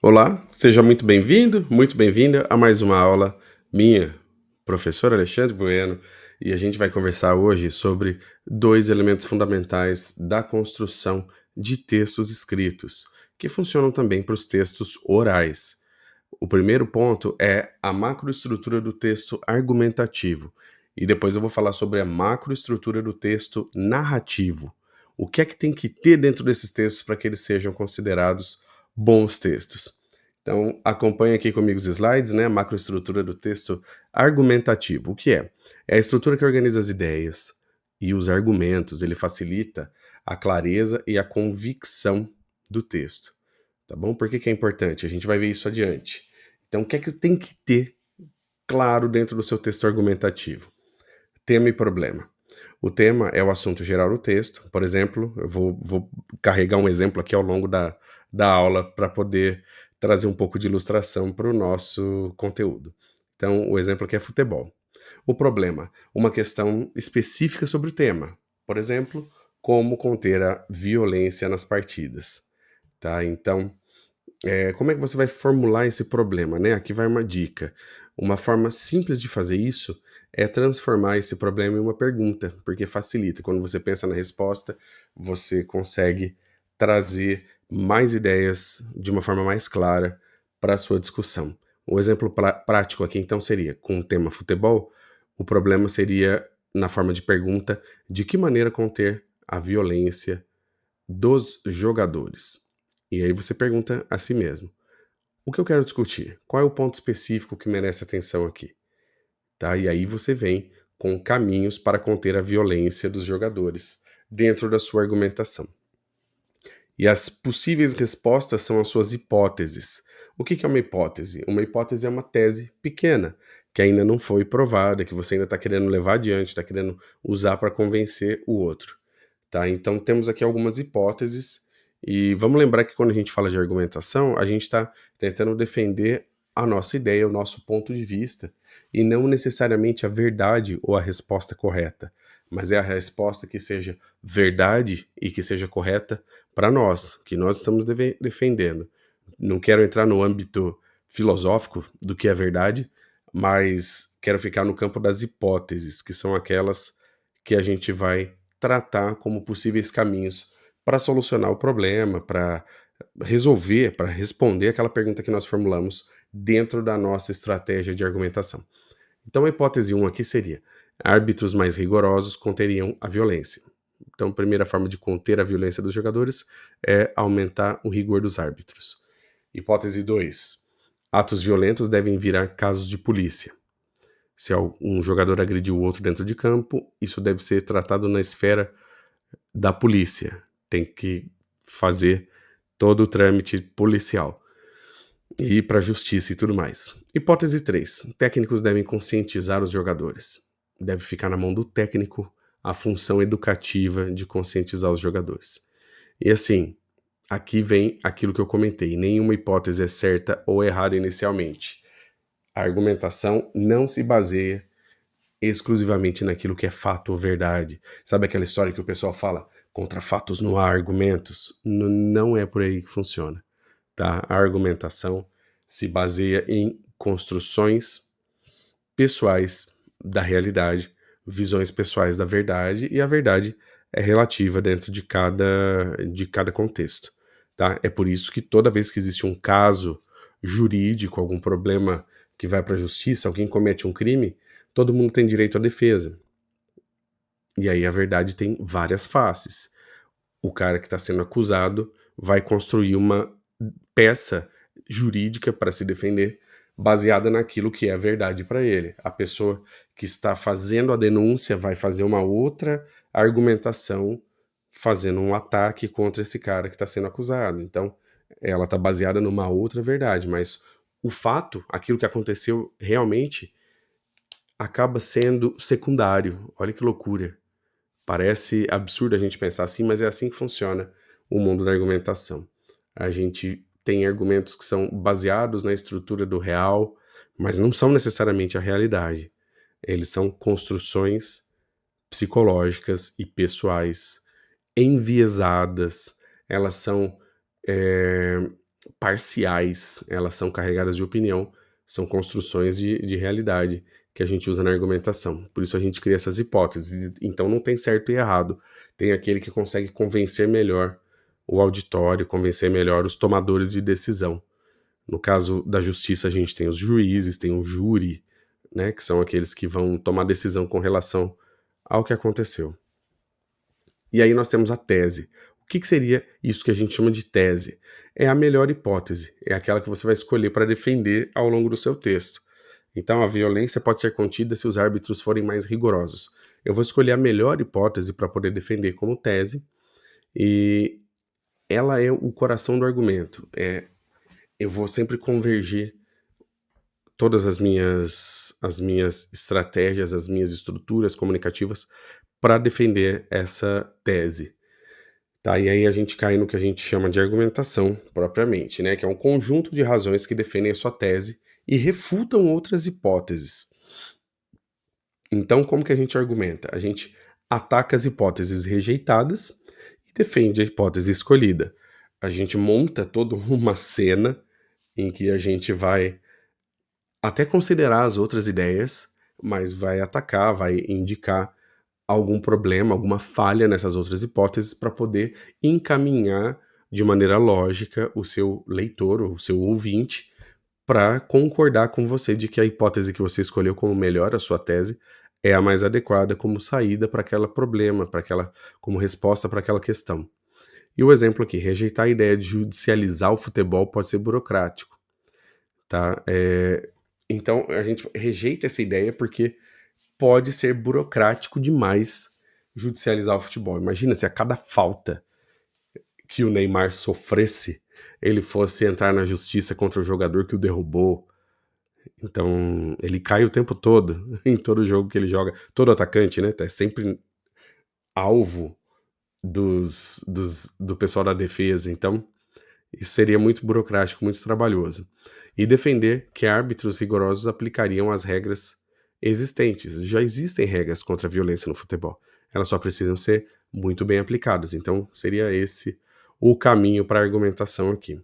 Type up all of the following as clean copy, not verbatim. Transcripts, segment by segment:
Olá, seja muito bem-vinda a mais uma aula minha, professor Alexandre Bueno, e a gente vai conversar hoje sobre dois elementos fundamentais da construção de textos escritos, que funcionam também para os textos orais. O primeiro ponto é a macroestrutura do texto argumentativo, e depois eu vou falar sobre a macroestrutura do texto narrativo. O que é que tem que ter dentro desses textos para que eles sejam considerados bons textos? Então, acompanhe aqui comigo os slides, né? A macroestrutura do texto argumentativo. O que é? É a estrutura que organiza as ideias e os argumentos, ele facilita a clareza e a convicção do texto. Tá bom? Por que que é importante? A gente vai ver isso adiante. Então, o que é que tem que ter claro dentro do seu texto argumentativo? Tema e problema. O tema é o assunto geral do texto. Por exemplo, eu vou carregar um exemplo aqui ao longo da aula para poder trazer um pouco de ilustração para o nosso conteúdo. Então, o exemplo aqui é futebol. O problema, uma questão específica sobre o tema. Por exemplo, como conter a violência nas partidas. Tá? Então, como é que você vai formular esse problema, né? Aqui vai uma dica. Uma forma simples de fazer isso é transformar esse problema em uma pergunta, porque facilita. Quando você pensa na resposta, você consegue trazer mais ideias de uma forma mais clara para a sua discussão. O exemplo prático aqui então seria, com o tema futebol, o problema seria, na forma de pergunta, de que maneira conter a violência dos jogadores. E aí você pergunta a si mesmo: o que eu quero discutir? Qual é o ponto específico que merece atenção aqui? Tá? E aí você vem com caminhos para conter a violência dos jogadores dentro da sua argumentação. E as possíveis respostas são as suas hipóteses. O que é uma hipótese? Uma hipótese é uma tese pequena, que ainda não foi provada, que você ainda está querendo levar adiante, está querendo usar para convencer o outro. Tá? Então temos aqui algumas hipóteses e vamos lembrar que quando a gente fala de argumentação, a gente está tentando defender a nossa ideia, o nosso ponto de vista, e não necessariamente a verdade ou a resposta correta, mas é a resposta que seja verdade e que seja correta para nós, que nós estamos defendendo. Não quero entrar no âmbito filosófico do que é verdade, mas quero ficar no campo das hipóteses, que são aquelas que a gente vai tratar como possíveis caminhos para solucionar o problema, para resolver, para responder aquela pergunta que nós formulamos dentro da nossa estratégia de argumentação. Então, a hipótese 1 aqui seria: árbitros mais rigorosos conteriam a violência. Então, a primeira forma de conter a violência dos jogadores é aumentar o rigor dos árbitros. Hipótese 2: atos violentos devem virar casos de polícia. Se um jogador agrediu o outro dentro de campo, isso deve ser tratado na esfera da polícia. Tem que fazer todo o trâmite policial e ir para a justiça e tudo mais. Hipótese 3: técnicos devem conscientizar os jogadores. Deve ficar na mão do técnico a função educativa de conscientizar os jogadores. E assim, aqui vem aquilo que eu comentei: nenhuma hipótese é certa ou errada inicialmente. A argumentação não se baseia exclusivamente naquilo que é fato ou verdade. Sabe aquela história que o pessoal fala: contra fatos não há argumentos? Não é por aí que funciona, tá? A argumentação se baseia em construções pessoais da realidade, visões pessoais da verdade, e a verdade é relativa dentro de cada contexto, tá? É por isso que toda vez que existe um caso jurídico, algum problema que vai para a justiça, alguém comete um crime, todo mundo tem direito à defesa. E aí a verdade tem várias faces. O cara que está sendo acusado vai construir uma peça jurídica para se defender, baseada naquilo que é verdade para ele. A pessoa que está fazendo a denúncia vai fazer uma outra argumentação, fazendo um ataque contra esse cara que está sendo acusado. Então, ela está baseada numa outra verdade, mas o fato, aquilo que aconteceu realmente, acaba sendo secundário. Olha que loucura. Parece absurdo a gente pensar assim, mas é assim que funciona o mundo da argumentação. A gente tem argumentos que são baseados na estrutura do real, mas não são necessariamente a realidade. Eles são construções psicológicas e pessoais enviesadas. Elas são parciais, elas são carregadas de opinião, são construções de realidade que a gente usa na argumentação. Por isso a gente cria essas hipóteses. Então não tem certo e errado. Tem aquele que consegue convencer melhor o auditório, convencer melhor os tomadores de decisão. No caso da justiça, a gente tem os juízes, tem o júri, né, que são aqueles que vão tomar decisão com relação ao que aconteceu. E aí nós temos a tese. O que seria isso que a gente chama de tese? É a melhor hipótese, é aquela que você vai escolher para defender ao longo do seu texto. Então a violência pode ser contida se os árbitros forem mais rigorosos. Eu vou escolher a melhor hipótese para poder defender como tese, e ela é o coração do argumento. Eu vou sempre convergir todas as minhas estratégias, as minhas estruturas comunicativas para defender essa tese. Tá, e aí a gente cai no que a gente chama de argumentação propriamente, né, que é um conjunto de razões que defendem a sua tese e refutam outras hipóteses. Então, como que a gente argumenta? A gente ataca as hipóteses rejeitadas e defende a hipótese escolhida. A gente monta toda uma cena em que a gente vai até considerar as outras ideias, mas vai atacar, vai indicar algum problema, alguma falha nessas outras hipóteses para poder encaminhar de maneira lógica o seu leitor ou o seu ouvinte para concordar com você de que a hipótese que você escolheu como melhor, a sua tese, é a mais adequada como saída para aquele problema, para aquela como resposta para aquela questão. E o exemplo aqui, rejeitar a ideia de judicializar o futebol pode ser burocrático, tá? Então a gente rejeita essa ideia porque pode ser burocrático demais judicializar o futebol. Imagina se a cada falta que o Neymar sofresse, ele fosse entrar na justiça contra o jogador que o derrubou. Então, ele cai o tempo todo, em todo jogo que ele joga. Todo atacante, né? Tá sempre alvo do pessoal da defesa. Então, isso seria muito burocrático, muito trabalhoso. E defender que árbitros rigorosos aplicariam as regras existentes. Já existem regras contra a violência no futebol. Elas só precisam ser muito bem aplicadas. Então, seria esse o caminho para a argumentação aqui.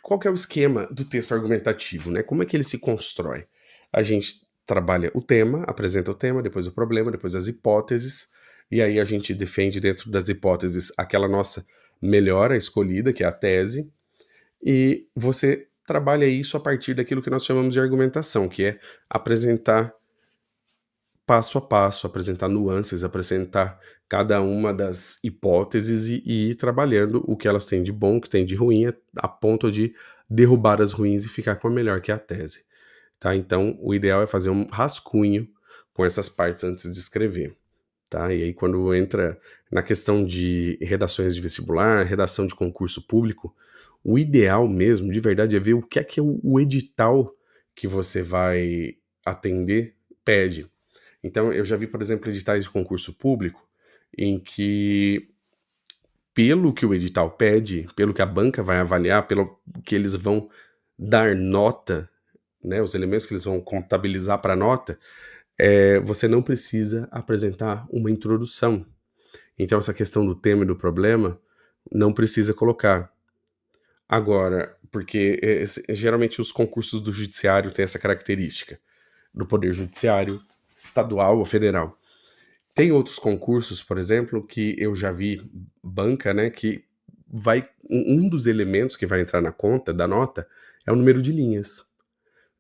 Qual que é o esquema do texto argumentativo, né? Como é que ele se constrói? A gente trabalha o tema, apresenta o tema, depois o problema, depois as hipóteses, e aí a gente defende dentro das hipóteses aquela nossa melhora escolhida, que é a tese, e você trabalha isso a partir daquilo que nós chamamos de argumentação, que é apresentar passo a passo, apresentar nuances, apresentar cada uma das hipóteses e ir trabalhando o que elas têm de bom, o que tem de ruim, a ponto de derrubar as ruins e ficar com a melhor, que é a tese. Tá? Então, o ideal é fazer um rascunho com essas partes antes de escrever. Tá? E aí, quando entra na questão de redações de vestibular, redação de concurso público, o ideal mesmo, de verdade, é ver o que é que o edital que você vai atender pede. Então, eu já vi, por exemplo, editais de concurso público em que, pelo que o edital pede, pelo que a banca vai avaliar, pelo que eles vão dar nota, né, os elementos que eles vão contabilizar para nota, você não precisa apresentar uma introdução. Então, essa questão do tema e do problema não precisa colocar. Agora, porque geralmente os concursos do judiciário têm essa característica, do poder judiciário, estadual ou federal. Tem outros concursos, por exemplo, que eu já vi banca, né, que vai um dos elementos que vai entrar na conta da nota é o número de linhas.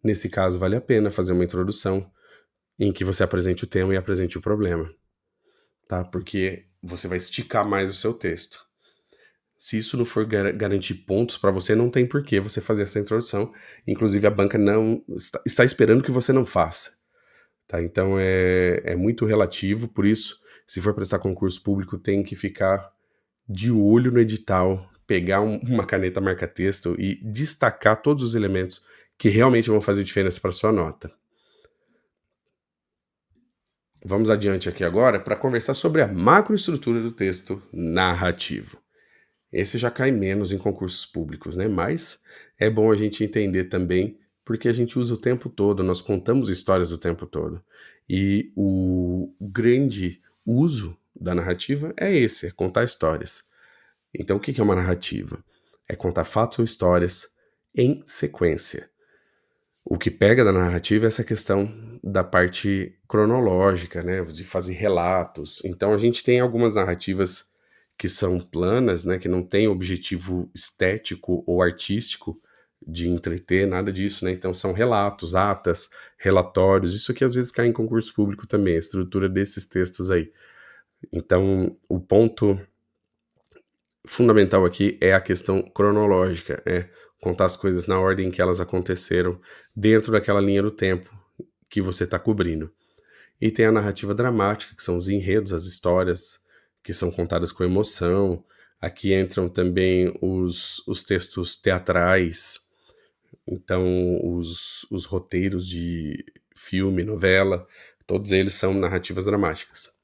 Nesse caso, vale a pena fazer uma introdução em que você apresente o tema e apresente o problema, tá? Porque você vai esticar mais o seu texto. Se isso não for garantir pontos para você, não tem por que você fazer essa introdução. Inclusive, a banca não está esperando que você não faça. Tá? Então é muito relativo, por isso, se for prestar concurso público, tem que ficar de olho no edital, pegar uma caneta marca-texto e destacar todos os elementos que realmente vão fazer diferença para sua nota. Vamos adiante aqui agora para conversar sobre a macroestrutura do texto narrativo. Esse já cai menos em concursos públicos, né? Mas é bom a gente entender também, porque a gente usa o tempo todo, nós contamos histórias o tempo todo. E o grande uso da narrativa é esse, é contar histórias. Então, o que é uma narrativa? é contar fatos ou histórias em sequência. O que pega da narrativa é essa questão da parte cronológica, né, de fazer relatos. Então a gente tem algumas narrativas que são planas, né, que não têm objetivo estético ou artístico de entreter, nada disso, né? Então são relatos, atas, relatórios, isso que às vezes cai em concurso público também, a estrutura desses textos aí. Então, o ponto fundamental aqui é a questão cronológica, é contar as coisas na ordem que elas aconteceram dentro daquela linha do tempo que você está cobrindo. E tem a narrativa dramática, que são os enredos, as histórias que são contadas com emoção. Aqui entram também os textos teatrais, então os roteiros de filme, novela, todos eles são narrativas dramáticas.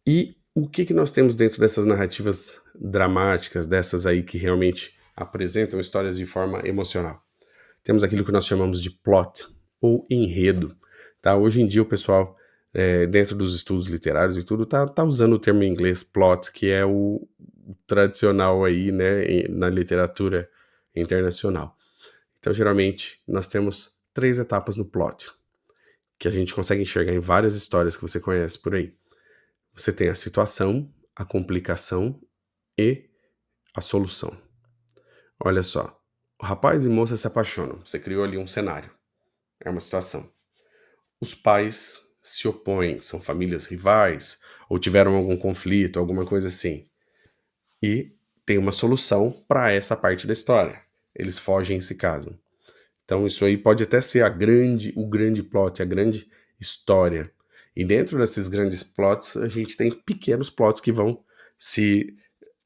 E o que que nós temos dentro dessas narrativas dramáticas, dessas aí que realmente apresentam histórias de forma emocional? Temos aquilo que nós chamamos de plot ou enredo, tá? Hoje em dia o pessoal, dentro dos estudos literários e tudo, tá usando o termo em inglês plot, que é o tradicional aí, né, na literatura internacional. Então, geralmente, nós temos 3 etapas no plot, que a gente consegue enxergar em várias histórias que você conhece por aí. Você tem a situação, a complicação e a solução. Olha só, o rapaz e moça se apaixonam. Você criou ali um cenário. É uma situação. Os pais se opõem, são famílias rivais, ou tiveram algum conflito, alguma coisa assim. E tem uma solução para essa parte da história. Eles fogem e se casam. Então isso aí pode até ser o grande plot, a grande história. E dentro desses grandes plots, a gente tem pequenos plots que vão se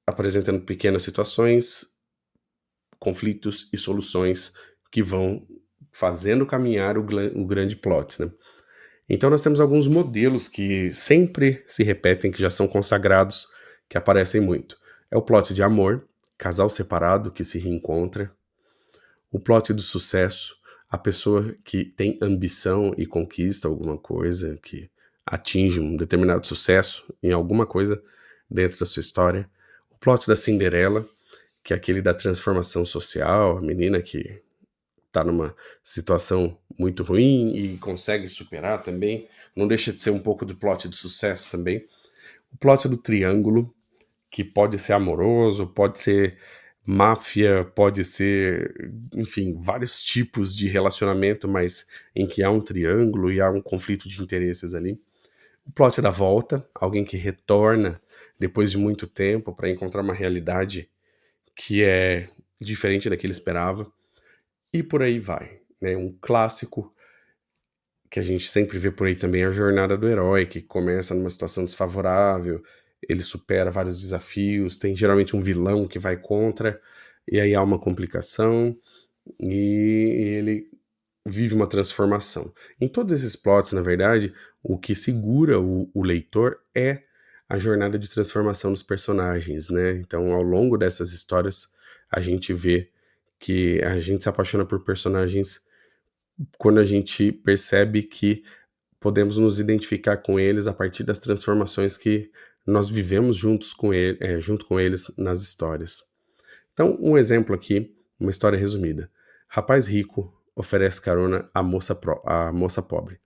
apresentando pequenas situações, conflitos e soluções que vão fazendo caminhar o grande plot, né? Então nós temos alguns modelos que sempre se repetem, que já são consagrados, que aparecem muito. É o plot de amor, casal separado que se reencontra. O plot do sucesso, a pessoa que tem ambição e conquista alguma coisa, que atinge um determinado sucesso em alguma coisa dentro da sua história. O plot da Cinderela, que é aquele da transformação social, a menina que tá numa situação muito ruim e consegue superar também, não deixa de ser um pouco do plot do sucesso também. O plot do triângulo, que pode ser amoroso, pode ser máfia, pode ser, enfim, vários tipos de relacionamento, mas em que há um triângulo e há um conflito de interesses ali. O plot da volta, alguém que retorna depois de muito tempo para encontrar uma realidade que é diferente da que ele esperava. E por aí vai, né? Um clássico que a gente sempre vê por aí também é a jornada do herói, que começa numa situação desfavorável, ele supera vários desafios, tem geralmente um vilão que vai contra, e aí há uma complicação, e ele vive uma transformação. Em todos esses plots, na verdade, o que segura o leitor é a jornada de transformação dos personagens, né? Então, ao longo dessas histórias, a gente vê que a gente se apaixona por personagens quando a gente percebe que podemos nos identificar com eles a partir das transformações que nós vivemos junto com eles nas histórias. Então, um exemplo aqui, uma história resumida. Rapaz rico oferece carona à moça pobre.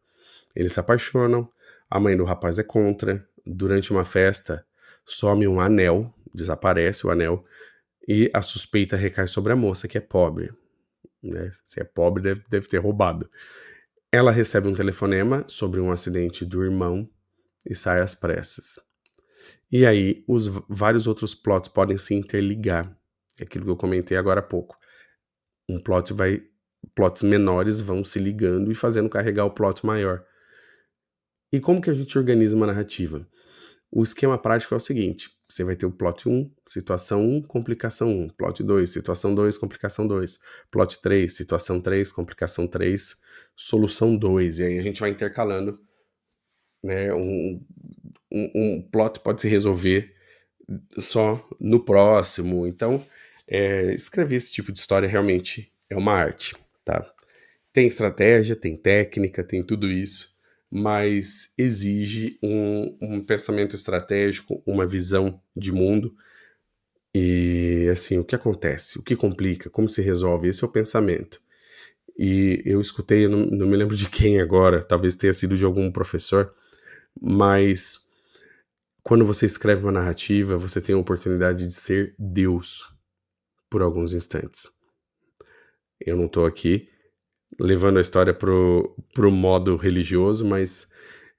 Eles se apaixonam, a mãe do rapaz é contra, durante uma festa some um anel, desaparece o anel, e a suspeita recai sobre a moça, que é pobre, né? Se é pobre, deve ter roubado. Ela recebe um telefonema sobre um acidente do irmão e sai às pressas. E aí, vários outros plots podem se interligar. É aquilo que eu comentei agora há pouco. Plots menores vão se ligando e fazendo carregar o plot maior. E como que a gente organiza uma narrativa? O esquema prático é o seguinte: você vai ter o plot 1, situação 1, complicação 1, plot 2, situação 2, complicação 2, plot 3, situação 3, complicação 3, solução 2. E aí a gente vai intercalando, né? Um plot pode se resolver só no próximo. Então, escrever esse tipo de história realmente é uma arte, tá? Tem estratégia, tem técnica, tem tudo isso, mas exige um pensamento estratégico, uma visão de mundo E, assim, o que acontece? O que complica? Como se resolve? Esse é o pensamento. E eu escutei, eu não me lembro de quem agora, talvez tenha sido de algum professor, mas quando você escreve uma narrativa, você tem a oportunidade de ser Deus por alguns instantes. Eu não tô aqui levando a história pro modo religioso, mas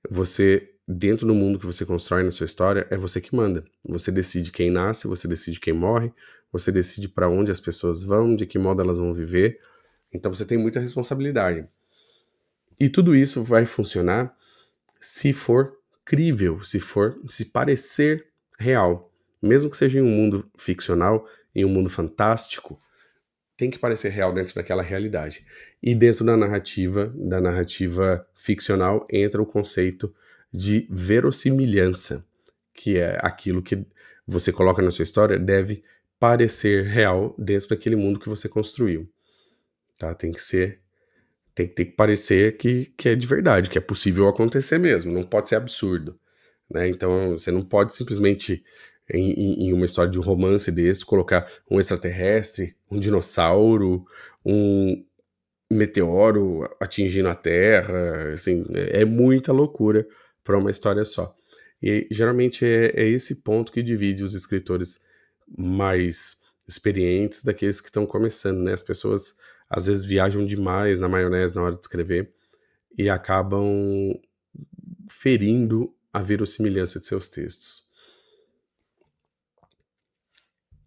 você, dentro do mundo que você constrói na sua história, é você que manda. Você decide quem nasce, você decide quem morre, você decide para onde as pessoas vão, de que modo elas vão viver. Então você tem muita responsabilidade. E tudo isso vai funcionar se for crível, se parecer real. Mesmo que seja em um mundo ficcional, em um mundo fantástico, tem que parecer real dentro daquela realidade. E dentro da narrativa ficcional, entra o conceito de verossimilhança, que é aquilo que você coloca na sua história deve parecer real dentro daquele mundo que você construiu, tá? Tem que parecer que é de verdade, que é possível acontecer mesmo, não pode ser absurdo, né? Então você não pode simplesmente, em uma história de um romance desse, colocar um extraterrestre, um dinossauro, um meteoro atingindo a Terra, assim, é muita loucura para uma história só. E geralmente é esse ponto que divide os escritores mais experientes daqueles que estão começando, né? As pessoas às vezes viajam demais na maionese na hora de escrever e acabam ferindo a verossimilhança de seus textos.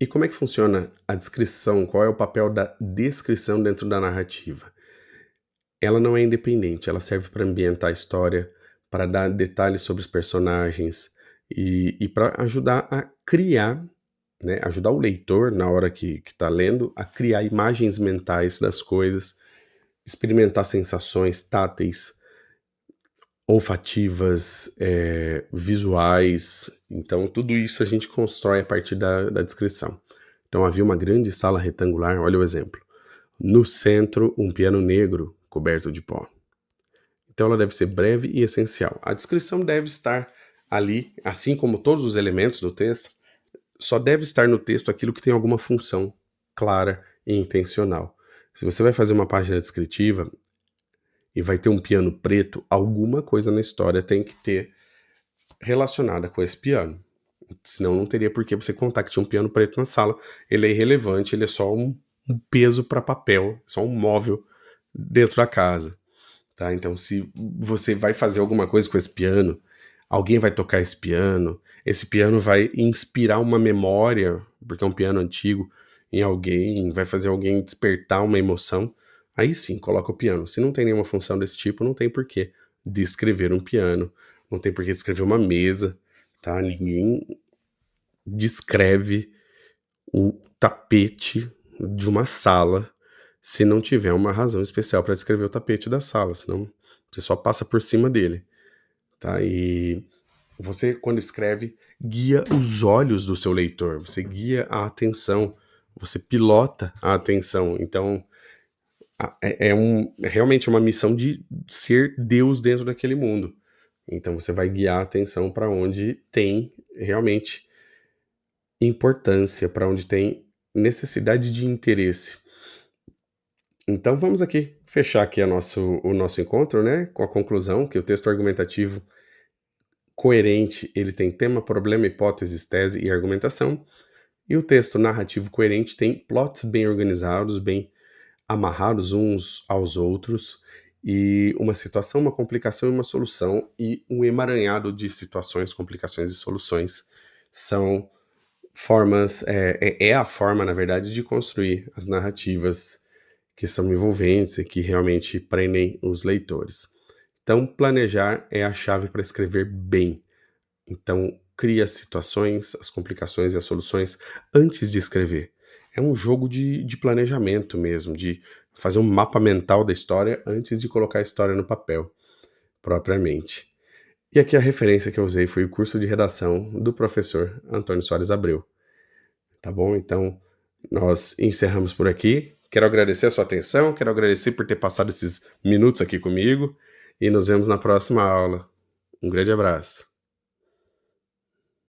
E como é que funciona a descrição? Qual é o papel da descrição dentro da narrativa? Ela não é independente, ela serve para ambientar a história, para dar detalhes sobre os personagens e para ajudar a criar, né, ajudar o leitor, na hora que está lendo, a criar imagens mentais das coisas, experimentar sensações táteis, olfativas, visuais. Então, tudo isso a gente constrói a partir da descrição. Então, havia uma grande sala retangular, olha o exemplo. No centro, um piano negro coberto de pó. Então ela deve ser breve e essencial. A descrição deve estar ali, assim como todos os elementos do texto, só deve estar no texto aquilo que tem alguma função clara e intencional. Se você vai fazer uma página descritiva e vai ter um piano preto, alguma coisa na história tem que ter relacionada com esse piano. Senão não teria por que você contar que tinha um piano preto na sala. Ele é irrelevante, ele é só um peso para papel, só um móvel dentro da casa. Tá? Então, se você vai fazer alguma coisa com esse piano, alguém vai tocar esse piano vai inspirar uma memória, porque é um piano antigo, em alguém, vai fazer alguém despertar uma emoção, aí sim, coloca o piano. Se não tem nenhuma função desse tipo, não tem porquê descrever um piano, não tem porquê descrever uma mesa, tá? Ninguém descreve o tapete de uma sala se não tiver uma razão especial para descrever o tapete da sala, senão você só passa por cima dele, tá? E você, quando escreve, guia os olhos do seu leitor, você guia a atenção, você pilota a atenção. Então, é realmente uma missão de ser Deus dentro daquele mundo. Então, você vai guiar a atenção para onde tem realmente importância, para onde tem necessidade de interesse. Então vamos aqui fechar aqui o nosso encontro, né, com a conclusão que o texto argumentativo coerente, ele tem tema, problema, hipóteses, tese e argumentação, e o texto narrativo coerente tem plots bem organizados, bem amarrados uns aos outros, e uma situação, uma complicação e uma solução, e um emaranhado de situações, complicações e soluções são formas, é a forma, na verdade, de construir as narrativas que são envolventes e que realmente prendem os leitores. Então, planejar é a chave para escrever bem. Então, cria as situações, as complicações e as soluções antes de escrever. É um jogo de planejamento mesmo, de fazer um mapa mental da história antes de colocar a história no papel, propriamente. E aqui a referência que eu usei foi o curso de redação do professor Antônio Soares Abreu. Tá bom? Então, nós encerramos por aqui. Quero agradecer a sua atenção, quero agradecer por ter passado esses minutos aqui comigo e nos vemos na próxima aula. Um grande abraço.